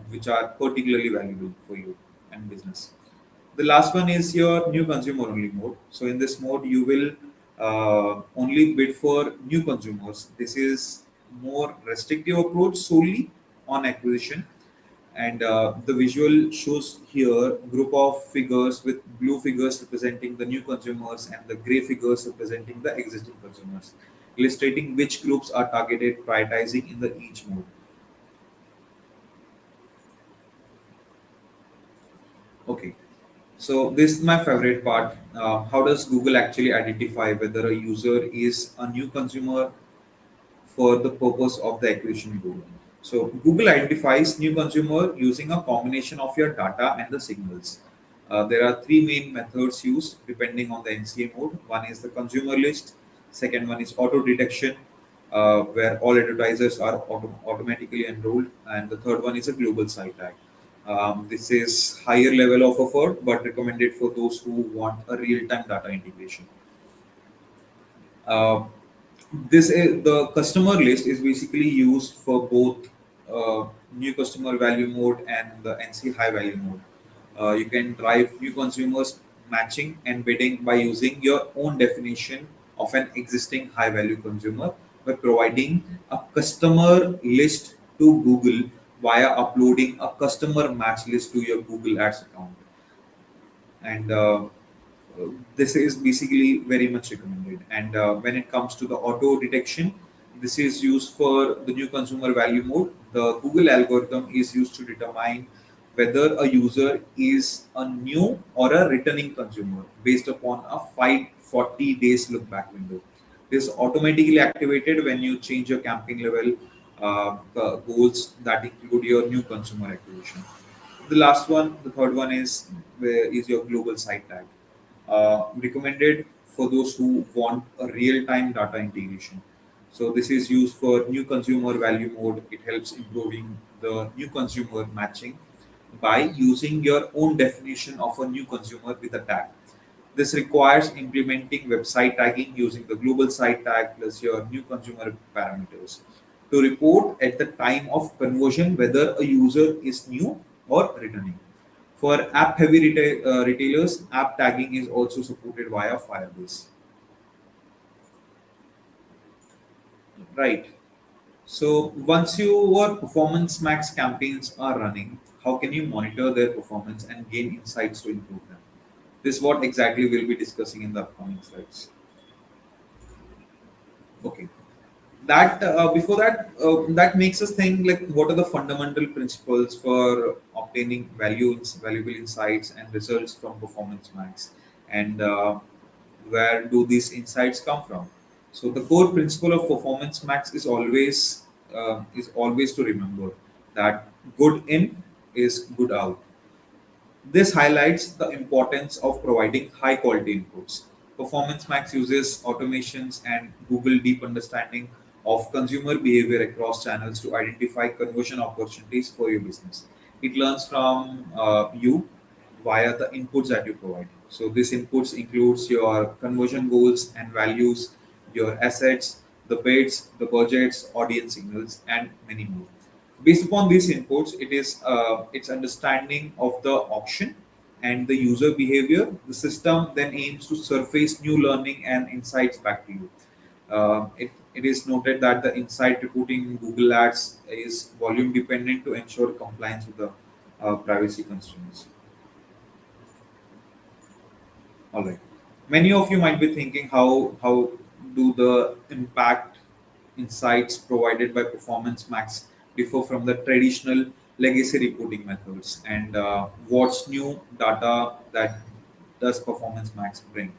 which are particularly valuable for you and business. The last one is your new consumer only mode. So in this mode, you will only bid for new consumers. This is more restrictive approach solely on acquisition. And the visual shows here group of figures with blue figures representing the new consumers and the gray figures representing the existing consumers, illustrating which groups are targeted, prioritizing in the each mode. Okay. So this is my favorite part. How does Google actually identify whether a user is a new consumer for the purpose of the acquisition goal? So Google identifies new consumer using a combination of your data and the signals. There are three main methods used depending on the NCA mode. One is the consumer list. Second one is auto detection, where all advertisers are automatically enrolled, and the third one is a global site tag. This is higher level of effort, but recommended for those who want a real-time data integration. Uh, this is the customer list is basically used for both new customer value mode and the NC high value mode. You can drive new consumers matching and bidding by using your own definition of an existing high value consumer by providing a customer list to Google via uploading a customer match list to your Google Ads account. And this is basically very much recommended. And when it comes to the auto detection, this is used for the new consumer value mode. The Google algorithm is used to determine whether a user is a new or a returning consumer based upon a 540 days look back window. This is automatically activated when you change your campaign level goals that include your new consumer acquisition. The last one, the third one is your global site tag. Recommended for those who want a real-time data integration. So this is used for new consumer value mode. It helps improving the new consumer matching by using your own definition of a new consumer with a tag. This requires implementing website tagging using the global site tag plus your new consumer parameters to report at the time of conversion whether a user is new or returning. For app heavy retailers, app tagging is also supported via Firebase. right? So once your performance max campaigns are running, how can you monitor their performance and gain insights to improve them? This is what exactly we'll be discussing in the upcoming slides. Okay. That before that, that makes us think like what are the fundamental principles for obtaining valuable insights and results from performance max, and where do these insights come from? So the core principle of performance max is always to remember that good in is good out. This highlights the importance of providing high quality inputs. Performance Max uses automations and Google deep understanding of consumer behavior across channels to identify conversion opportunities for your business. It learns from you via the inputs that you provide. So these inputs includes your conversion goals and values, your assets, the bids, the budgets, audience signals, and many more. Based upon these inputs, it is its understanding of the auction and the user behavior. The system then aims to surface new learning and insights back to you. It is noted that the insight reporting in Google Ads is volume dependent to ensure compliance with the privacy constraints. All right. Many of you might be thinking how do the impact insights provided by Performance Max differ from the traditional legacy reporting methods, and what's new data that does Performance Max bring?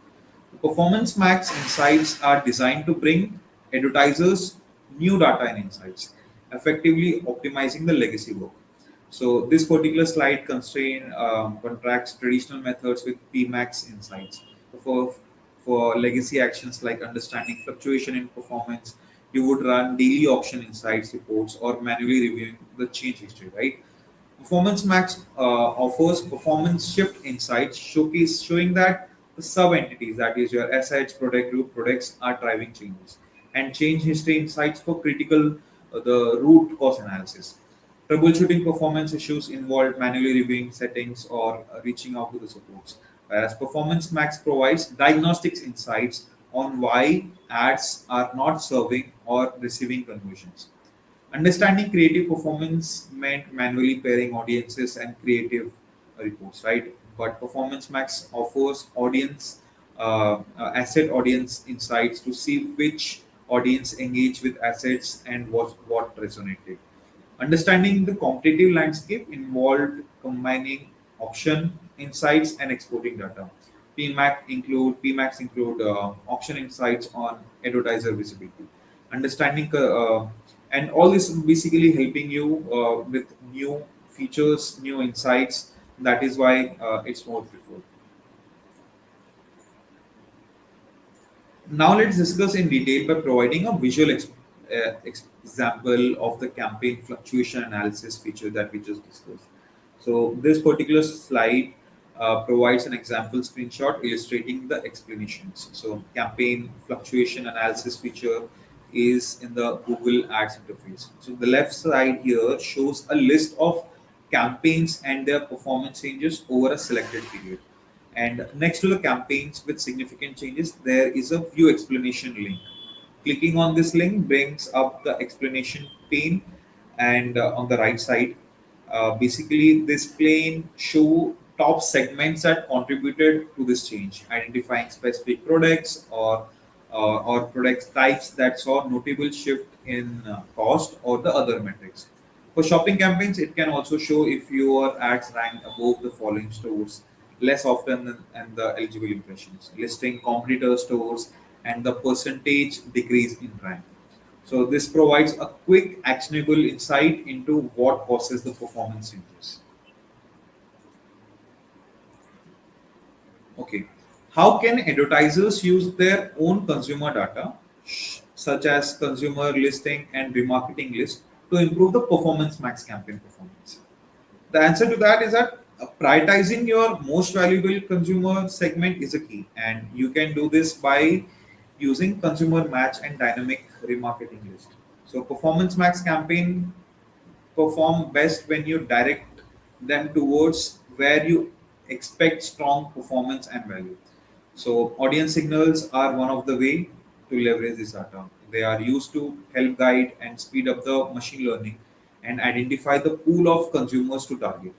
Performance Max insights are designed to bring advertisers new data and insights, effectively optimizing the legacy work. So this particular slide contracts traditional methods with PMax insights. For for legacy actions like understanding fluctuation in performance, you would run daily auction insights reports or manually reviewing the change history, right? Performance Max offers performance shift insights, showing that the sub entities, that is your assets, product group, products, are driving changes, and change history insights for critical the root cause analysis. Troubleshooting performance issues involve manually reviewing settings or reaching out to the supports, whereas Performance Max provides diagnostics insights on why ads are not serving or receiving conversions. Understanding creative performance meant manually pairing audiences and creative reports, right? But Performance Max offers asset audience insights to see which audience engage with assets and what resonated. Understanding the competitive landscape involved combining auction insights and exporting data. PMax include auction insights on advertiser visibility. Understanding and all this basically helping you with new features, new insights. That is why it's more preferred. Now let's discuss in detail by providing a visual example of the campaign fluctuation analysis feature that we just discussed. So this particular slide provides an example screenshot illustrating the explanations. So campaign fluctuation analysis feature is in the Google Ads interface. So the left side here shows a list of campaigns and their performance changes over a selected period. And next to the campaigns with significant changes, there is a view explanation link. Clicking on this link brings up the explanation pane, and on the right side, basically this pane show top segments that contributed to this change, identifying specific products or product types that saw notable shift in cost or the other metrics. For shopping campaigns, it can also show if your ads rank above the following stores less often than and the eligible impressions, listing competitor stores and the percentage decrease in rank. So this provides a quick, actionable insight into what causes the performance changes. Okay. How can advertisers use their own consumer data, such as consumer listing and remarketing list, to improve the performance max campaign performance? The answer to that is that prioritizing your most valuable consumer segment is a key, and you can do this by using consumer match and dynamic remarketing list. So, performance max campaign perform best when you direct them towards where you expect strong performance and value. So audience signals are one of the way to leverage this data. They are used to help guide and speed up the machine learning and identify the pool of consumers to target.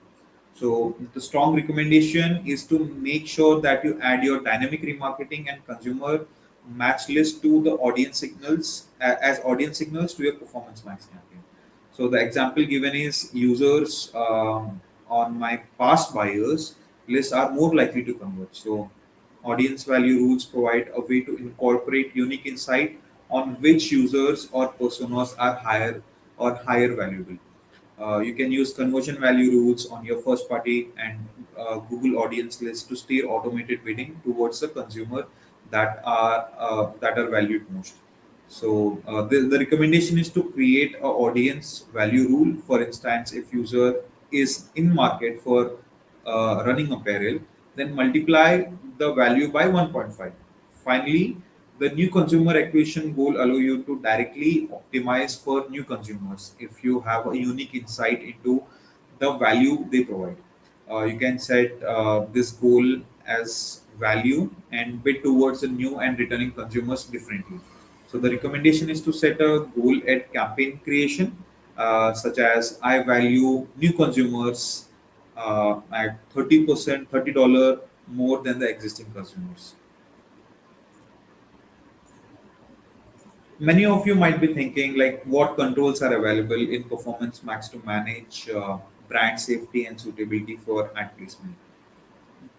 So the strong recommendation is to make sure that you add your dynamic remarketing and consumer match list to the audience signals as audience signals to your performance max campaign. So the example given is users on my past buyers list are more likely to convert. So audience value rules provide a way to incorporate unique insight on which users or personas are higher valuable. You can use conversion value rules on your first party and Google audience list to steer automated bidding towards the consumer that are valued most. So the recommendation is to create a audience value rule. For instance, if user is in market for running apparel, then multiply the value by 1.5. Finally, the new consumer acquisition goal allow you to directly optimize for new consumers if you have a unique insight into the value they provide. You can set this goal as value and bid towards the new and returning consumers differently. So the recommendation is to set a goal at campaign creation, such as I value new consumers at 30%, $30 more than the existing consumers. Many of you might be thinking like what controls are available in Performance Max to manage brand safety and suitability for ad placement.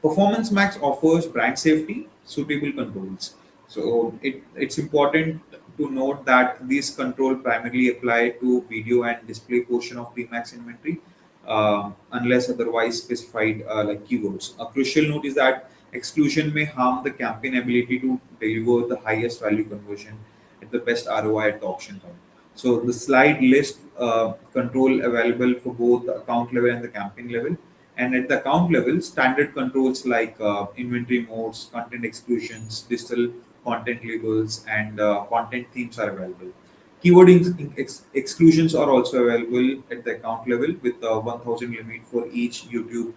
Performance Max offers brand safety, suitable controls. So it's important to note that these controls primarily apply to video and display portion of PMax inventory, unless otherwise specified like keywords. A crucial note is that exclusion may harm the campaign ability to deliver the highest value conversion at the best ROI at the auction time. So the slide list control available for both the account level and the campaign level. And at the account level, standard controls like inventory modes, content exclusions, digital content labels, and content themes are available. Keyword exclusions are also available at the account level with 1000 limit for each YouTube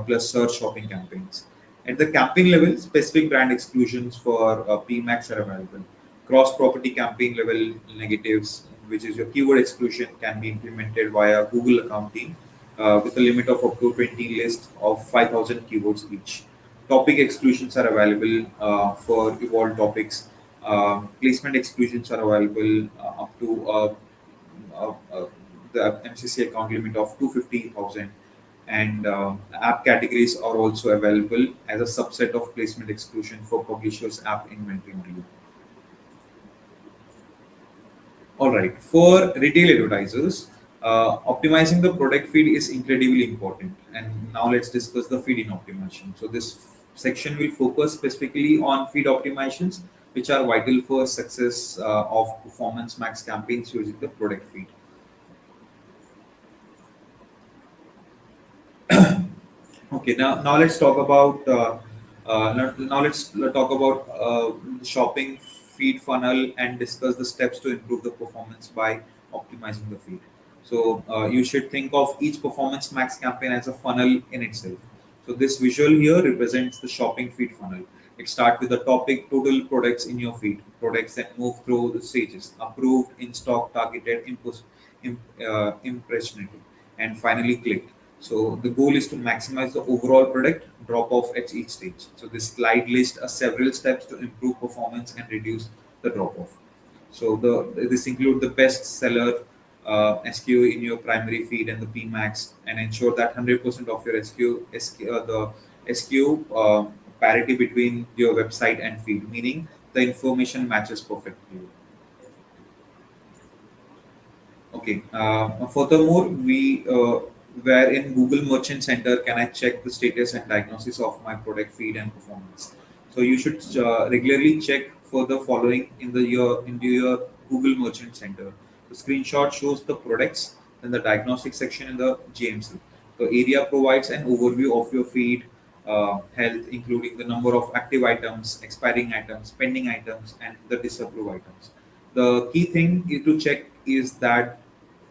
plus search shopping campaigns. At the campaign level, specific brand exclusions for PMax are available. Cross property campaign level negatives, which is your keyword exclusion, can be implemented via Google account team with a limit of up to 20 lists of 5,000 keywords each. Topic exclusions are available for evolved topics. Placement exclusions are available up to the MCC account limit of 250,000. And app categories are also available as a subset of placement exclusion for publishers' app inventory only. All right. For retail advertisers, optimizing the product feed is incredibly important. And now let's discuss the feed in optimization. So this section will focus specifically on feed optimizations, which are vital for success of performance max campaigns using the product feed. Okay, now let's talk about now let's talk about shopping feed funnel and discuss the steps to improve the performance by optimizing the feed. So you should think of each performance max campaign as a funnel in itself. So this visual here represents the shopping feed funnel. It starts with the topic, total products in your feed, products that move through the stages, approved, in stock, targeted, impressionative, and finally clicked. So the goal is to maximize the overall product drop off at each stage. So this slide lists several steps to improve performance and reduce the drop off. So this include the best seller SKU in your primary feed and the PMax, and ensure that 100% of your the SKU parity between your website and feed, meaning the information matches perfectly. Okay. Furthermore, where in Google Merchant Center can I check the status and diagnosis of my product feed and performance. So you should regularly check for the following into your Google Merchant Center. The screenshot shows the products, then the diagnostic section in the GMC. The area provides an overview of your feed health, including the number of active items, expiring items, pending items, and the disapproved items. The key thing to check is that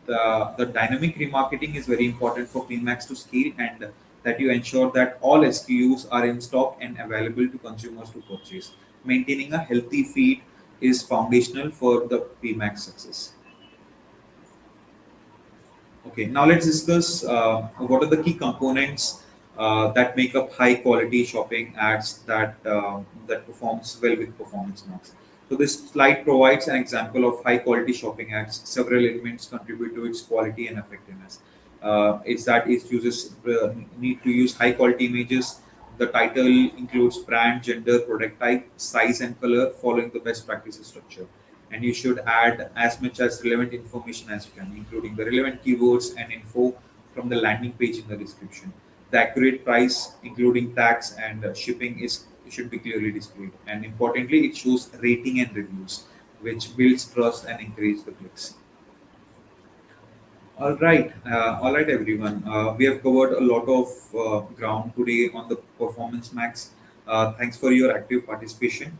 the dynamic remarketing is very important for PMax to scale, and that you ensure that all SKUs are in stock and available to consumers to purchase. Maintaining a healthy feed is foundational for the PMax success. Okay, now let's discuss what are the key components that make up high quality shopping ads that performs well with performance max. So this slide provides an example of high quality shopping ads. Several elements contribute to its quality and effectiveness. It's that it uses need to use high quality images. The title includes brand, gender, product type, size, and color, following the best practices structure. And you should add as much as relevant information as you can, including the relevant keywords and info from the landing page in the description. The accurate price, including tax and shipping, is should be clearly displayed. And importantly, it shows rating and reviews, which builds trust and encourages the clicks. All right, everyone. We have covered a lot of ground today on the Performance Max. Thanks for your active participation.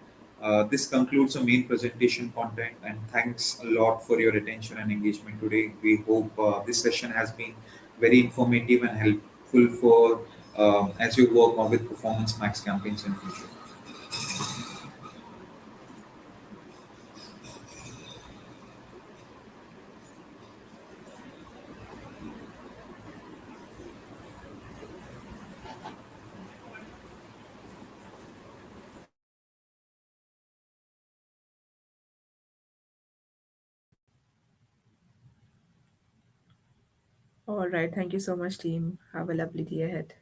This concludes the main presentation content, and thanks a lot for your attention and engagement today. We hope this session has been very informative and helpful for as you work on with Performance Max campaigns in future. All right. Thank you so much, team. Have a lovely day ahead.